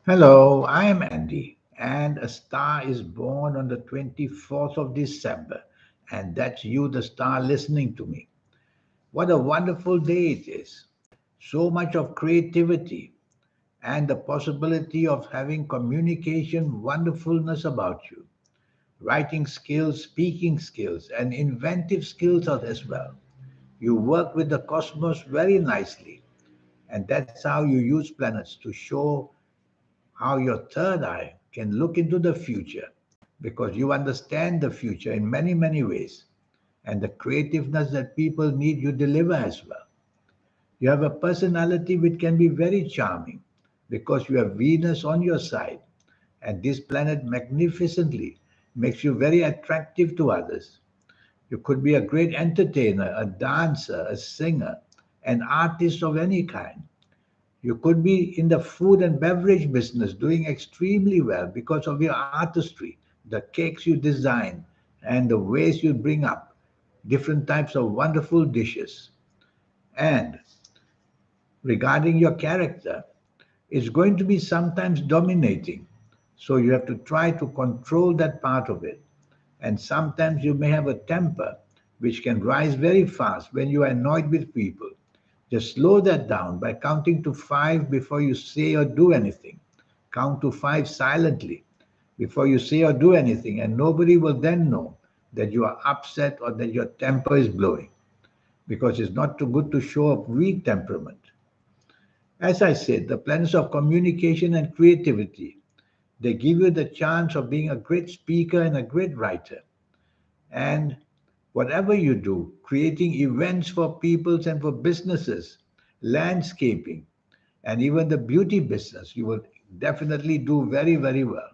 Hello, I am Andy, and a star is born on the 24th of December, and that's you, the star, listening to me. What a wonderful day it is! So much of creativity and the possibility of having communication wonderfulness about you. Writing skills, speaking skills, and inventive skills as well. You work with the cosmos very nicely, and that's how you use planets to show how your third eye can look into the future because you understand the future in many, many ways. And the creativeness that people need, you deliver as well. You have a personality which can be very charming because you have Venus on your side. And this planet magnificently makes you very attractive to others. You could be a great entertainer, a dancer, a singer, an artist of any kind. You could be in the food and beverage business doing extremely well because of your artistry, the cakes you design, and the ways you bring up different types of wonderful dishes. And regarding your character, it's going to be sometimes dominating. So you have to try to control that part of it. And sometimes you may have a temper which can rise very fast when you are annoyed with people. Just slow that down by counting to five before you say or do anything. Count to five silently before you say or do anything, and nobody will then know that you are upset or that your temper is blowing because it's not too good to show up weak temperament. As I said, the planets of communication and creativity, they give you the chance of being a great speaker and a great writer. And whatever you do, creating events for peoples and for businesses, landscaping, and even the beauty business, you will definitely do very, very well.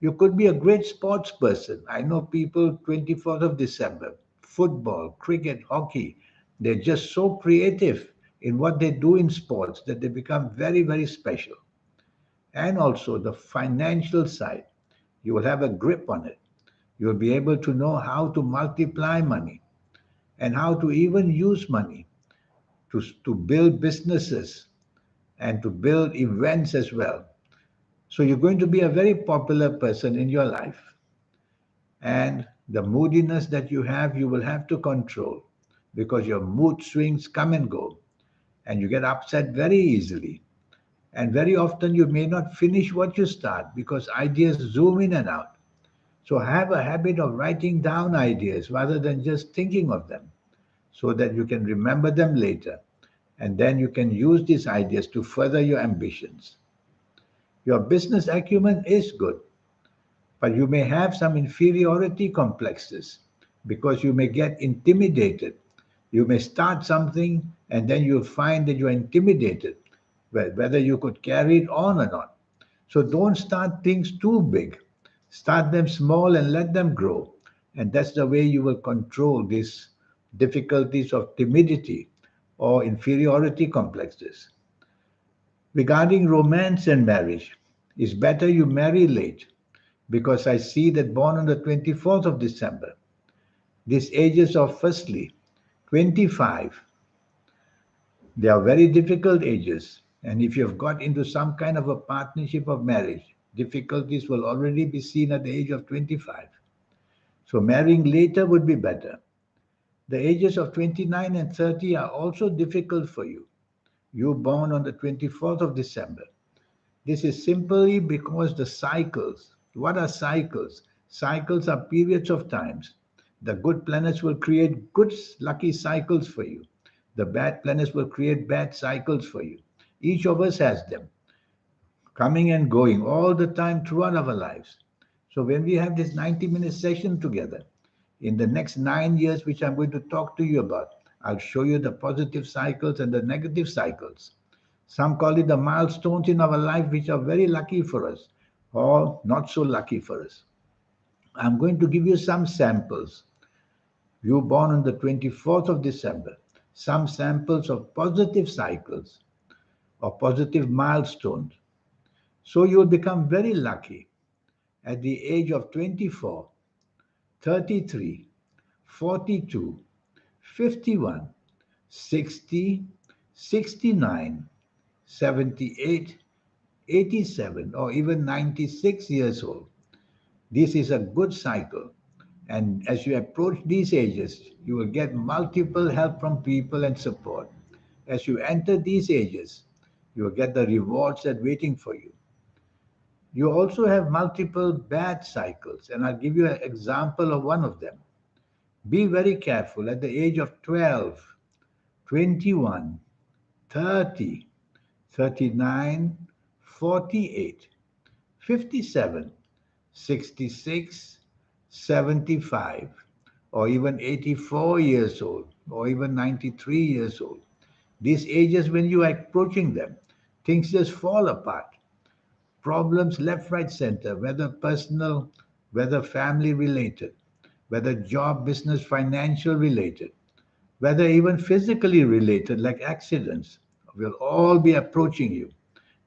You could be a great sports person. I know people 24th of December, football, cricket, hockey, they're just so creative in what they do in sports that they become very, very special. And also the financial side, you will have a grip on it. You'll be able to know how to multiply money and how to even use money to build businesses and to build events as well. So you're going to be a very popular person in your life. And the moodiness that you have, you will have to control because your mood swings come and go and you get upset very easily. And very often you may not finish what you start because ideas zoom in and out. So have a habit of writing down ideas rather than just thinking of them so that you can remember them later. And then you can use these ideas to further your ambitions. Your business acumen is good, but you may have some inferiority complexes because you may get intimidated. You may start something and then you find that you're intimidated, whether you could carry it on or not. So don't start things too big. Start them small and let them grow. And that's the way you will control these difficulties of timidity or inferiority complexes. Regarding romance and marriage, it's better you marry late because I see that born on the 24th of December, these ages of firstly 25, they are very difficult ages. And if you have got into some kind of a partnership of marriage, difficulties will already be seen at the age of 25. So marrying later would be better. The ages of 29 and 30 are also difficult for you. You born on the 24th of December. This is simply because the cycles. What are cycles? Cycles are periods of times. The good planets will create good lucky cycles for you. The bad planets will create bad cycles for you. Each of us has them coming and going all the time throughout our lives. So when we have this 90-minute session together, in the next 9 years, which I'm going to talk to you about, I'll show you the positive cycles and the negative cycles. Some call it the milestones in our life, which are very lucky for us or not so lucky for us. I'm going to give you some samples. You born on the 24th of December, some samples of positive cycles or positive milestones. So you will become very lucky at the age of 24, 33, 42, 51, 60, 69, 78, 87, or even 96 years old. This is a good cycle. And as you approach these ages, you will get multiple help from people and support. As you enter these ages, you will get the rewards that waiting for you. You also have multiple bad cycles, and I'll give you an example of one of them. Be very careful at the age of 12, 21, 30, 39, 48, 57, 66, 75, or even 84 years old, or even 93 years old. These ages, when you are approaching them, things just fall apart. Problems left, right, center, whether personal, whether family related, whether job, business, financial related, whether even physically related, like accidents, will all be approaching you.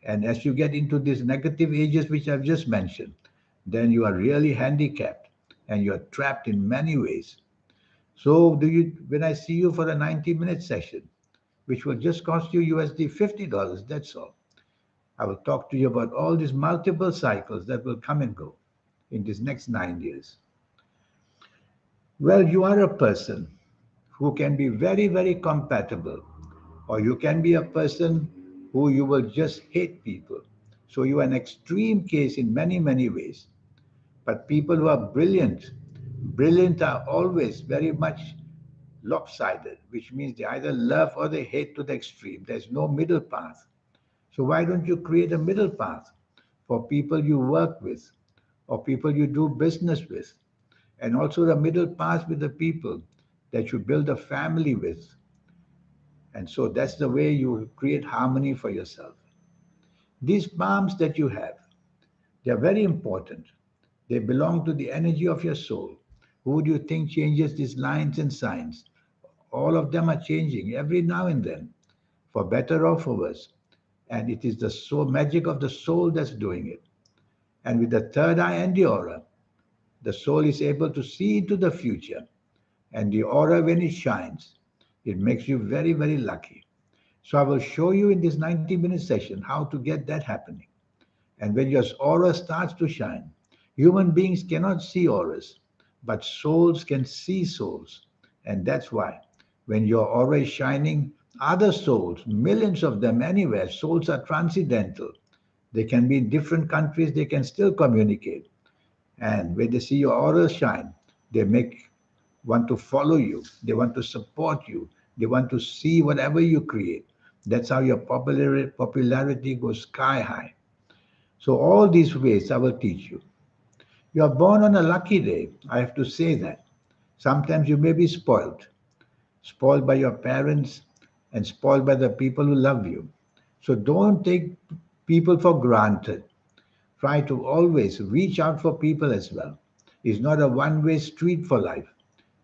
And as you get into these negative ages, which I've just mentioned, then you are really handicapped and you are trapped in many ways. So, when I see you for a 90-minute session, which will just cost you USD $50, that's all. I will talk to you about all these multiple cycles that will come and go in these next 9 years. Well, you are a person who can be very, very compatible, or you can be a person who you will just hate people. So you are an extreme case in many, many ways. But people who are brilliant, brilliant are always very much lopsided, which means they either love or they hate to the extreme. There's no middle path. So why don't you create a middle path for people you work with or people you do business with, and also the middle path with the people that you build a family with. And so that's the way you create harmony for yourself. These palms that you have, they are very important. They belong to the energy of your soul. Who do you think changes these lines and signs? All of them are changing every now and then, for better or for worse. And it is the soul magic of the soul that's doing it. And with the third eye and the aura, the soul is able to see into the future. And the aura, when it shines, it makes you very, very lucky. So I will show you in this 90-minute session how to get that happening. And when your aura starts to shine, human beings cannot see auras, but souls can see souls. And that's why when your aura is shining, other souls, millions of them anywhere, souls are transcendental. They can be in different countries, they can still communicate. And when they see your aura shine, they make want to follow you, they want to support you, they want to see whatever you create. That's how your popularity goes sky high. So all these ways I will teach you. You are born on a lucky day. I have to say that. Sometimes you may be spoiled, spoiled by your parents and spoiled by the people who love you. So don't take people for granted. Try to always reach out for people as well. It's not a one-way street for life.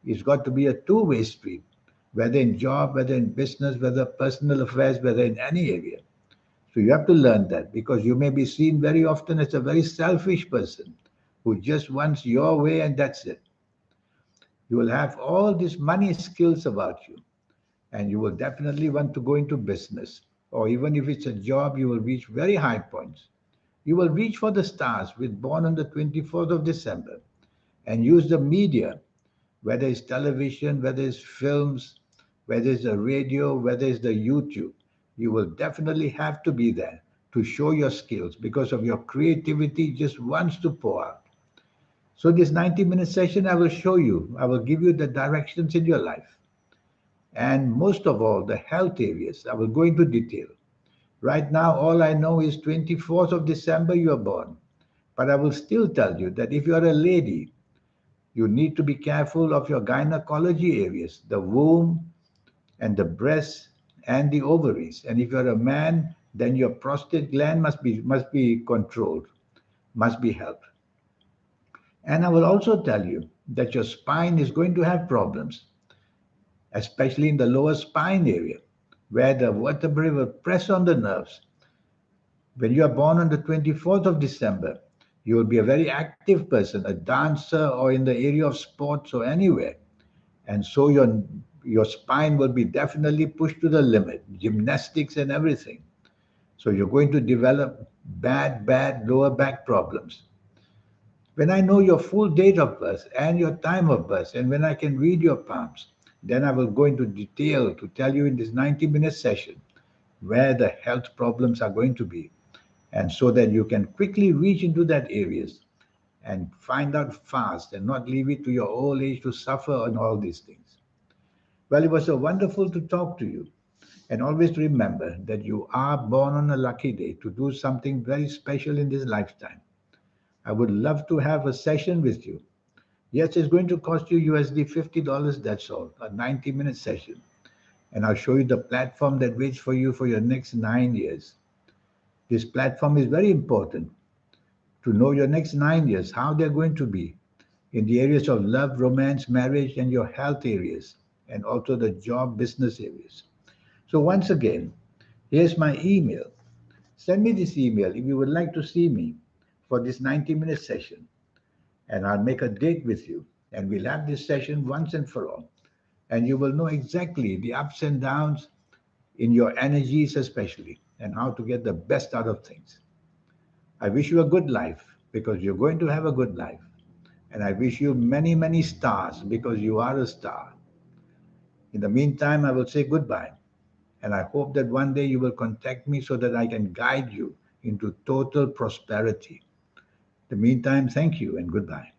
It's got to be a two-way street, whether in job, whether in business, whether personal affairs, whether in any area. So you have to learn that because you may be seen very often as a very selfish person who just wants your way and that's it. You will have all these money skills about you and you will definitely want to go into business. Or even if it's a job, you will reach very high points. You will reach for the stars with born on the 24th of December and use the media, whether it's television, whether it's films, whether it's the radio, whether it's the YouTube. You will definitely have to be there to show your skills because of your creativity just wants to pour out. So this 90-minute session, I will show you, I will give you the directions in your life. And most of all, the health areas, I will go into detail. Right now, all I know is 24th of December you are born. But I will still tell you that if you are a lady, you need to be careful of your gynecology areas, the womb and the breasts and the ovaries. And if you're a man, then your prostate gland must be controlled, must be helped. And I will also tell you that your spine is going to have problems, especially in the lower spine area, where the vertebrae will press on the nerves. When you are born on the 24th of December, you will be a very active person, a dancer or in the area of sports or anywhere. And so your spine will be definitely pushed to the limit, gymnastics and everything. So you're going to develop bad lower back problems. When I know your full date of birth and your time of birth, and when I can read your palms, then I will go into detail to tell you in this 90-minute session where the health problems are going to be, and so that you can quickly reach into that areas and find out fast and not leave it to your old age to suffer on all these things. Well, it was so wonderful to talk to you. And always remember that you are born on a lucky day to do something very special in this lifetime. I would love to have a session with you. Yes, it's going to cost you USD $50, that's all, a 90-minute session. And I'll show you the platform that waits for you for your next 9 years. This platform is very important to know your next 9 years, how they're going to be in the areas of love, romance, marriage, and your health areas, and also the job business areas. So, once again, here's my email. Send me this email if you would like to see me for this 90-minute session, and I'll make a date with you. And we'll have this session once and for all. And you will know exactly the ups and downs in your energies, especially, and how to get the best out of things. I wish you a good life because you're going to have a good life. And I wish you many, many stars because you are a star. In the meantime, I will say goodbye. And I hope that one day you will contact me so that I can guide you into total prosperity. In the meantime, thank you and goodbye.